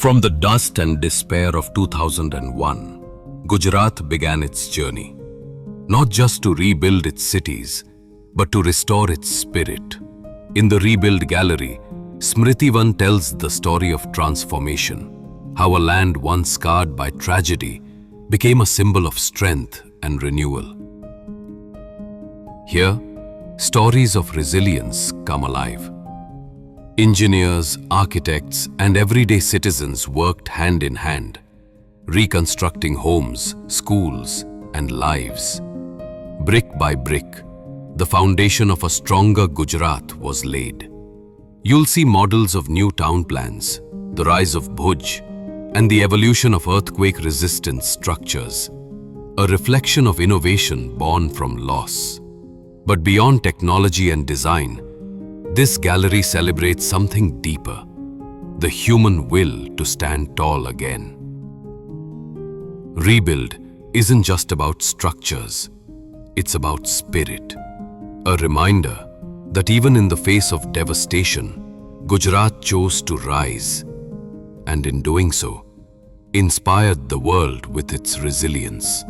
From the dust and despair of 2001, Gujarat began its journey, not just to rebuild its cities, but to restore its spirit. In the Rebuild Gallery, Smritivan tells the story of transformation, how a land once scarred by tragedy became a symbol of strength and renewal. Here, stories of resilience come alive. Engineers, architects, and everyday citizens worked hand in hand, reconstructing homes, schools, and lives. Brick by brick, the foundation of a stronger Gujarat was laid. You'll see models of new town plans, the rise of Bhuj, and the evolution of earthquake-resistant structures, a reflection of innovation born from loss. But beyond technology and design, this gallery celebrates something deeper, the human will to stand tall again. Rebuild isn't just about structures, it's about spirit. A reminder that even in the face of devastation, Gujarat chose to rise, and in doing so, inspired the world with its resilience.